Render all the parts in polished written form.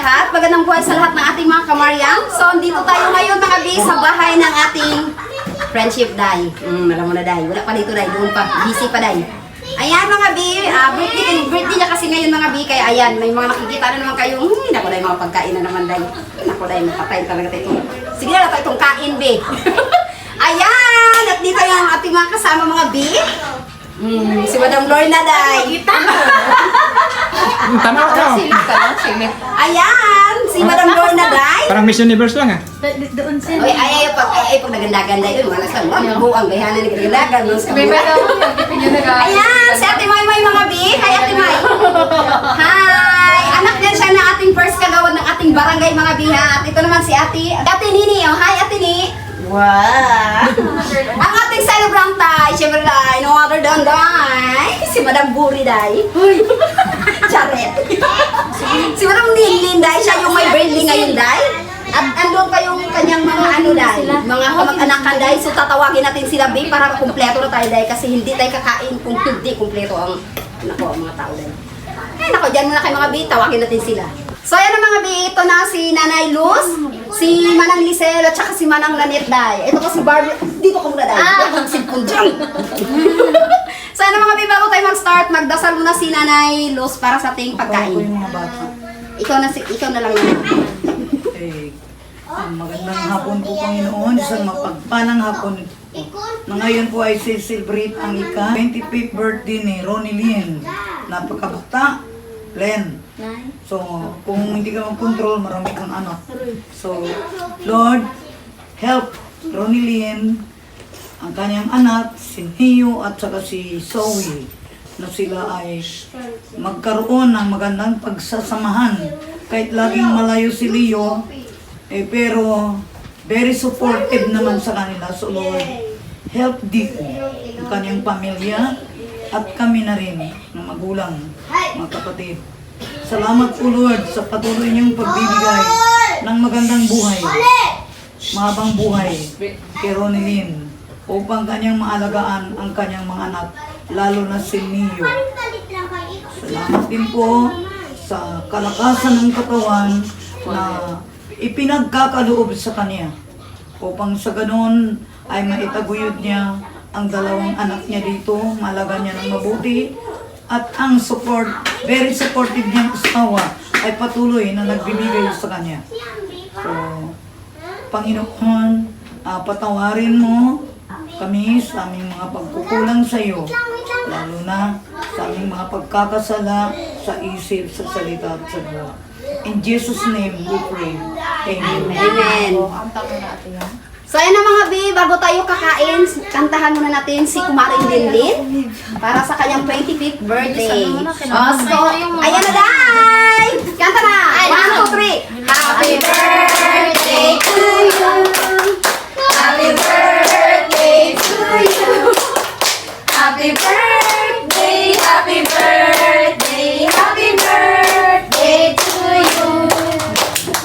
lahat. Magandang buhay sa lahat ng ating mga kamaryang. So, dito tayo ngayon mga B sa bahay ng ating friendship day. Alam mo na day. Wala pa dito day. Doon pa. Busy pa day. Ayan mga B. Birthday niya kasi ngayon mga B. Kaya ayan, may mga nakikita na naman kayo. Naku day, mga pagkain na naman day. Naku day, mapatay talaga tayo. Sige na tayo itong kain B. Ayan! At dito yung ating mga kasama mga B. Si Madam Lorna day. Tama ka. Ayan! Si Madam Lorna day. Parang Miss Universe lang ah. Doon siya. Oy, pag nagandagan day, mga nasa mga buang bayhanan ng nagandagan. Ayan! Si Ate Maymay mga B. Hi, Ate May. Hi! Anak din siya na ating first kagawad ng ating barangay mga B ha. At ito naman si Ate Nini. Oh, hi, Ate Nini. Wow! Ang ating celebrant day, syempre day, no other than day, si Madam Buri day. Charet. Si Madam Nilin day, siya yung may birthday ngayon day. At andun pa yung kanyang mga ano day, mga kamag-anakan day. So tatawagin natin sila B para kumpleto na tayo day kasi hindi tayo kakain kung hindi kumpleto ang mga tao day. Nako, dyan muna kayo mga B, tawagin natin sila. So ayan na mga B, ito na si Nanay Luz, si Manang Lisel, at saka si Manang Lanet day. Ito ko si Barbie, dito ka muna day. Ang sipon dyan. So ayan na mga B, bago tayo mag-start, magdasal muna si Nanay Luz para sa ating pagkain. Ako yung mga bata. Ikaw na lang yun. Magandang hapon po Panginoon, isang mapagpanang hapon. Na ngayon po ay celebrate ang 25th birthday ni Ronnie Lynn. Napakabata, Len. So, kung hindi ka mag-control, marami kang anak. So, Lord, help Ronnie Lynn, ang kanyang anak, si Neo at saka si Zoe, na sila ay magkaroon ng magandang pagsasamahan. Kahit laging malayo si Leo, pero very supportive naman sa kanila. So Lord, help Dico, ang kanyang pamilya, at kami na rin, ng magulang, mga kapatid. Salamat po Lord sa patuloy niyong pagbibigay ng magandang buhay, mahabang buhay kay Ronnie Lynn, upang kanyang maalagaan ang kanyang mga anak, lalo na si Neo. Salamat din po sa kalakasan ng katawan na ipinagkakaloob sa kanya, upang sa ganoon ay maitaguyod niya ang dalawang anak niya dito, maalaga niya ng mabuti, at ang very supportive niyang asawa ay patuloy na nagbibigay sa kanya. So, Panginoon, patawarin mo kami sa aming mga pagkukulang sa iyo, lalo na sa aming mga pagkakasala sa isip, sa salita at sa gawa. In Jesus' name we pray. Amen. Amen. So ayan na mga B, bago tayo kakain, kantahan muna natin si Kumaring Linlin para sa kanyang 25th birthday. So, ayan na day! Kanta na! 1, 2, 3! Happy birthday to you! Happy birthday to you! Happy birthday! Happy birthday! Happy birthday to you!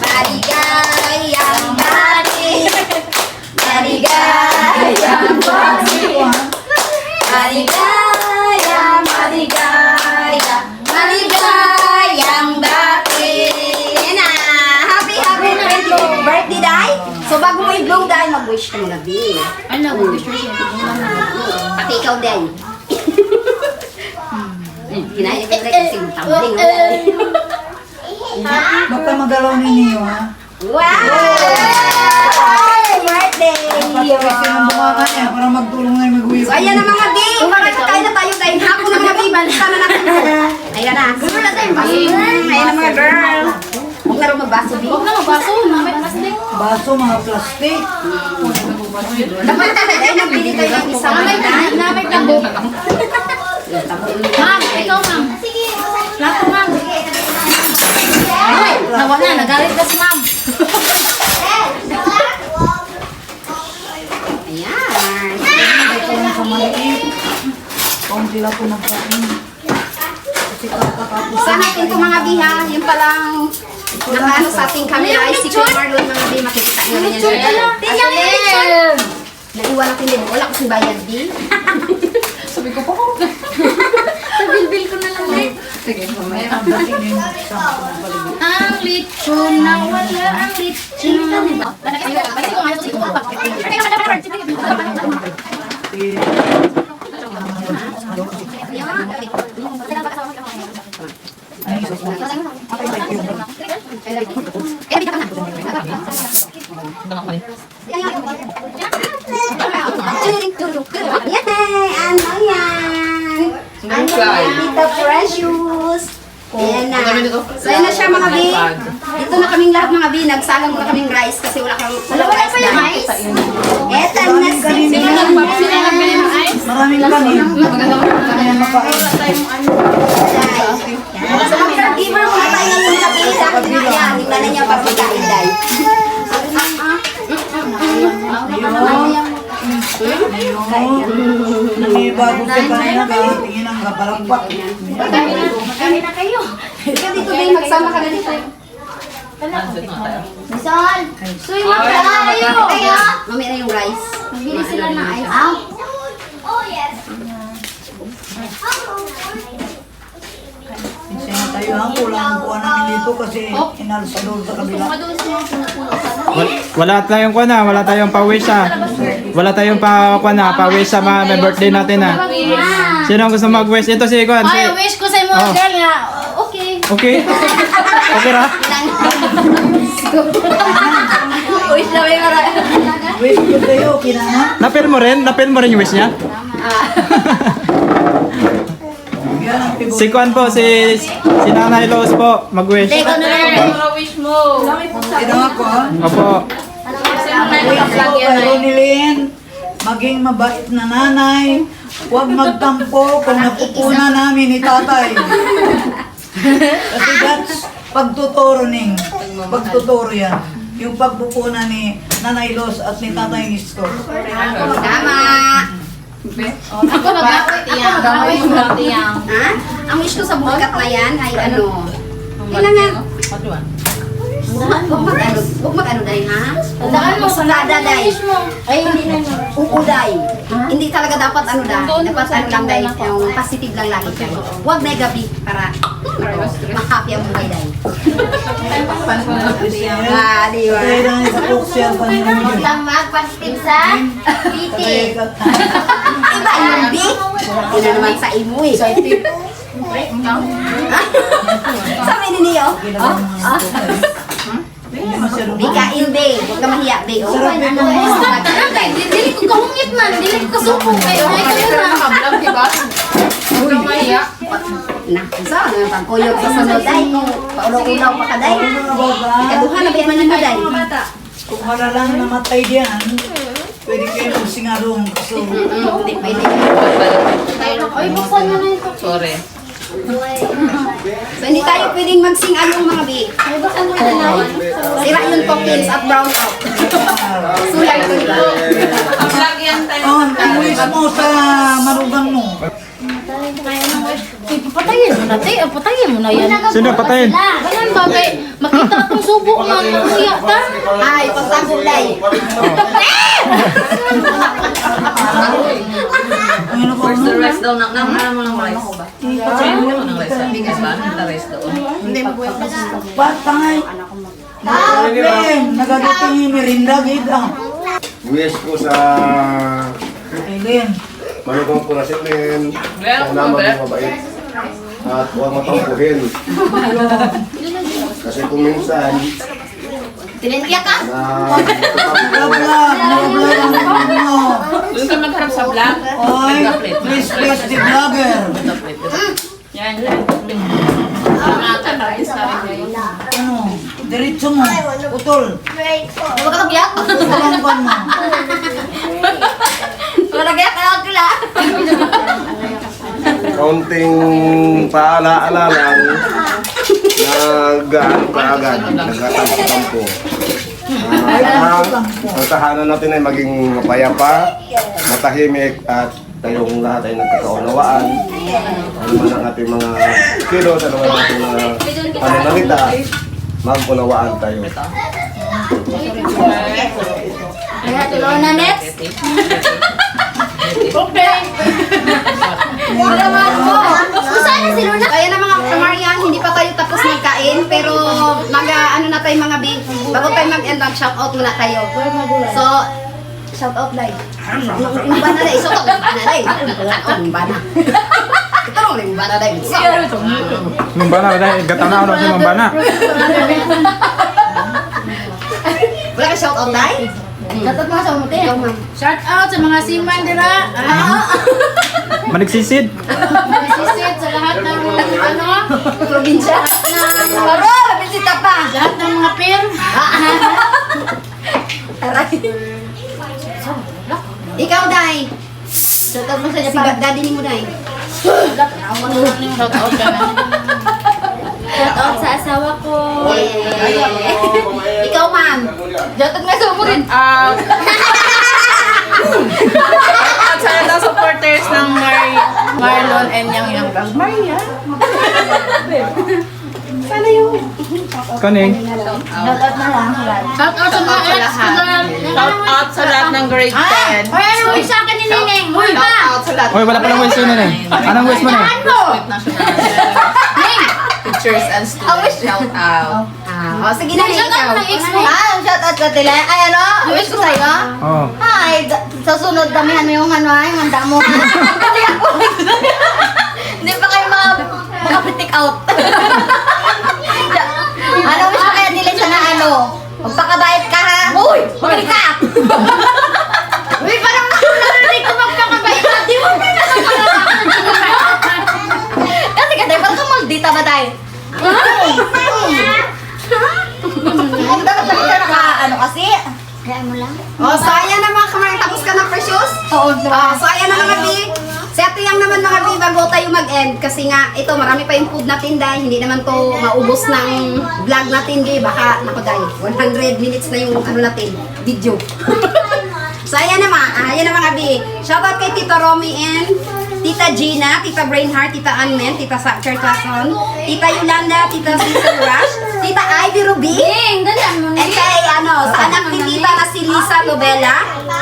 Maligayang bati! Maligayang bati! Maligaya, maligaya, maligayang bati! Yan na! Happy birthday, day! So bago mo i-blow, day, mag-wish ka muna, B. Ano, wish mo siya. Pati ikaw, day. Kinaya ka rin kasi tumbling. Huwag ka magalaw ni Neo, ha? Wow! Happy birthday! Patawisin ang bunganga niya para magtulong na yung mag-uwi. So ayan na mga B, makakakain na tayo dahil hapon na mga B, balita na natin. Ayan na. Girl na tayo, baso. Ayan na mga girl. Huwag na rin magbaso, B. Huwag na magbaso, may plastic. Baso, mga plastic. Dapat na tayo, nagbili tayo ng isa. Na may tambok. Ma'am, ikaw ma'am. Lato ma'am. Ay, nawala, nagalit ka si ma'am. Ayan. Ito na sa maliit. Kung sila po nagkain. Kasi kakapos. Sana natin itong mga B ha, yung palang nakaano sa ating camera ay si Kuya Marlon mga B, makikita nyo rin yan. Tingnan. Naiwan natin din, wala kasing bayad B. Sabi ko po. Sa bilbil ko na lang eh. Sige, mamaya ang dating yung sama ko ng paligid. Ang lechon, nawala ang lechon. Yay! Ano yan? Ano yan? Tita Precious. Ayan na. So, ayan na siya mga bi. Ito na kaming lahat mga bi. Nagsalang na kaming rice kasi wala rice na. Eto na Maraming kanin. Maraming makain. So, mag-caregiver muna tayo ngayon sa pizza. Ayan, tingnan na niya pagpagkain dahil. Nangibago ka kanina ka. Tingin ang kabalakpak. Kami na kayo. Ikaw dito ba yung magsama ka na dito? Misal, suy na kayo. Mamaya na yung rice. Bili sila na ice. Kasi na tayo ha. Kulang ang kuha namin dito kasi inalsador sa kabila. Wala tayong kuha na, wala tayong pawis ha. Wala tayong pawis sa may birthday natin ha. Sino ang gusto mag-wish? Ito si Kuan. Ay, wish ko sa mga Oh. girl nga. Okay. Okay? Okay ra? Wish na may mara. Wish ko sa'yo, kinana. Napil mo rin? Napil mo rin yung wish niya? Yan ang pigo. Si Kuan po, si Nanay Lois po, mag-wish. Ikaw na lang. Ito ako ha. Opo. Wish ko kay Ronilyn, maging mabait na nanay. Huwag magtampo kung napupuna namin ni tatay. Kasi that's pagtuturo ning. Pagtuturo yan. Yung pagpupuna ni Nanay Los at ni Tatay Isko. Tama. Ako mag-awit. Ha? Ang wish ko sa bukat na yan ay ano? Kailangan. Huwag mag-ano dahil ha? Tandaan mo, Sada dahil. wish mo. Ay, hindi na. Oo dahil. Hindi talaga dapat ano dahil. Dapat ano lang dahil. Yung positive lang lagi dahil. Huwag negative para ma-happy ang buhay dahil. Ah, di ba? Kaya lang sa social pa namin. Lang mag-positive sa PT. Iba yung big. Hindi na naman sa imo eh. Sabi ni Neo. Bikain be. Huwag ka mahiya be. Oh, Stop ka lang kay. Dili ko kahungit man. Dili ko kasupong kayo. Ay, kayo na. na. So, ano pagkuyog sa sunod dahil. Kung paulaw-ulaw pa ka dahil. Ikaduhan na biyaman niya ka dahil. Kung wala lang namatay diyan, pwede kayo magsingarong. So, Hindi pwede. Ay, buksan mo na ito. Sorry. So, hindi tayo pwedeng magsing-along mga bi. Ay, buksan mo na lang. Sira yung tokens at brown out. Sulang ko diba? oh, ang wish mo sa marugang mo. Ay, papatayin mo na, te. Patayin mo na yan. Sino patayin? Ganun ba, kay makita akong subo nga. Mamuya ka. Ay, pagtagulay. Ano ba? First the rice daw. Nang mo ng rice. Patayin mo naman ng rice. Bigas ba? Nang rice doon. Ba't tangay? Problem! Nagagating yung merinda, gita. Wish ko sa Aileen. manugong ko na si Lynn. Meron Sana ko ba? maging mabait. At huwag matampuhin. Kasi kung minsan, Tinintya ka? na Nagablag ang mo. Doon ka magharap sa vlog. Oy, please the vlogger. Yan, yan. Ano, diretso mo, putol. Huwag ka magyak. Palangkan mo. Wala kaya kaya. kaunting paalaala lang na gaano kaagad, nagtatampo-tampo. Ang tahanan natin ay maging mapayapa, matahimik at tayong lahat ay nagkakaunawaan. Ano man ang ating mga kilos, ano man ang ating mga pananalita, mag-unawaan tayo. Kaya tulungan na next. Okay. Wala mo. Sana si Luna. Kaya na mga Marian, hindi pa tayo tapos magkain, pero and mag-shoutout muna kayo. So, shoutout Day. Yung bana Day. So, yung bana Day. Yung bana. Ito yung bana Day. So, Numbana, dahil gatana ako sa numbana. wala ka shoutout Day? Shoutout mga sa umuti. Ikaw, ma'am. Shout out sa mga seaman dira. Manigsisid. Sisit sa lahat ng ano, Probinsya. Paro, bisita pa. lahat ng mga peer. Aray. Ikaw, Day. Shoutout mo sa Si Japan. daddy ni mo, Day. Shout out ka na. Shout out sa asawa ko. Ikaw, ma'am. Shoutout nga sa umuti. At sa lahat ng supporters ng Marlon and Yang Vlog. Maria. Kaning. Shoutout na lang. Shout out sa mga ex ko lang. Shout out sa lahat ng grade 10. Hoy, ano mo sa akin ni Neneng? Hoy Shout ba? out sa lahat. Oy, wala palang wish yun eh. Anong wish mo na? Teachers and students. Shout out. Sige na, Shout out ikaw. ng ex mo. Shout out sa tila. Ay, ano? Wish ko sa'yo? Oo. Ay, sa sunod damihan mo yung ano ay, handa mo. Hindi ako. Hindi pa kayo makapitik out. Ano wish mo kaya nila sa na ano? Magpakabait ka ha? Uy! Huwag ka! Uy, parang narinig ko magpakabait ka. Di mo na kasi parang kamaldita ba tayo? Dapat talaga naka ano kasi? Kaya mo lang. Oh, so ayan na mga kamarang, tapos ka na precious? Oo. So ayan na mga bi. Si Ate Yang naman mga bi, bago tayo mag-end. Kasi nga, ito, marami pa yung food natin dahil hindi naman to maubos ng vlog natin di. Baka, naku dahil, 100 minutes na yung ano natin, video. So ayan na mga bi. Shoutout kay Tito Romy and Tita Gina, Tita Brainheart, Tita Anmen, Tita Cherchason, Tita Yolanda, Tita Cecil Rush, Tita Ivy Ruby, Ganyan mo na. and kay sa anak ni Tita na si Lisa Lobela,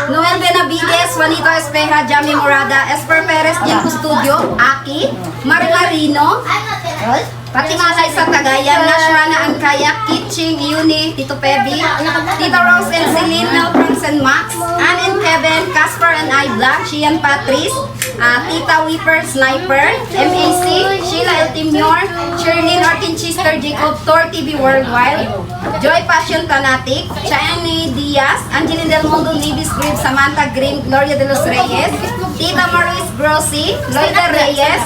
Noel Benavides, Juanito Espeja, Jamie Morada, Esper Perez, Jim Studio, Aki, Mari Marino, pati mga guys sa Cagayan, Nashwana Ankaya, Kitching, Yuni, Tito Pebi, Tita Rose and Celine, Mel Franks and Max, Ann and Kevin, Casper and I Black, Shian Patrice, Tita Weeper Sniper, MAC, Sheila El Timor, Sherlyn Orkinchester, Jacob Tor TV Worldwide, Joy Passion Fanatic, Cheyenne Diaz, Angeline Del Mundo, Libis Grip, Samantha Green, Gloria de los Reyes, Tita Maurice Grossi, Loida Reyes,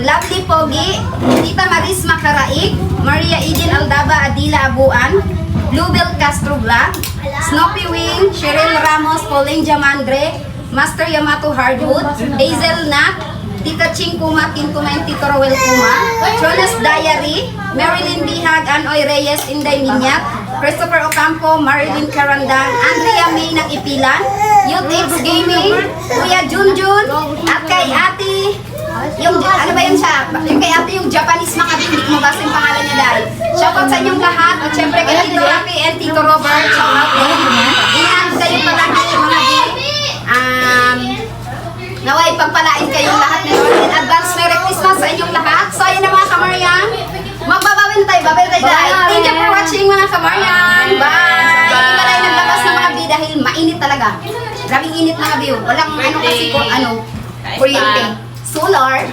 Lovely Pogi, Tita Maris Macaraig, Maria Eden Aldaba Adila Abuan, Bluebell Castro Black, Snoopy Wing, Cheryl Ramos, Pauline Jamandre, Master Yamato Hardwood, Hazel Nat, Tita Ching Kuma, King Kuma, and Tito Roel Kuma, Jonas Diary, Marilyn Bihag, Anoy Reyes, Inday Minyat, Christopher Ocampo, Marilyn Carandang, Andrea May ng Ipilan, Youth X Gaming, Kuya Junjun, at kay Ate, yung, ano ba yun siya? Yung kay Ate yung Japanese Makabi, hindi ko mabasa yung pangalan niya dahil. Shoutout sa inyong lahat, at syempre kay Tito Rafi and Tito Robert, shoutout din. Ingat kayo palagi mga bi. Naway, pagpalain kayong lahat nito. In advance, Merry Christmas sa inyong lahat. So, ayun na mga kamaryan. Magbabawi na tayo. Dahil. Thank you for watching mga kamaryan. Bye! Hindi ba tayo naglabas ng mga bi dahil mainit talaga. Grabing init mga bi. Walang ano kasi kung ano, kuryente. Solar.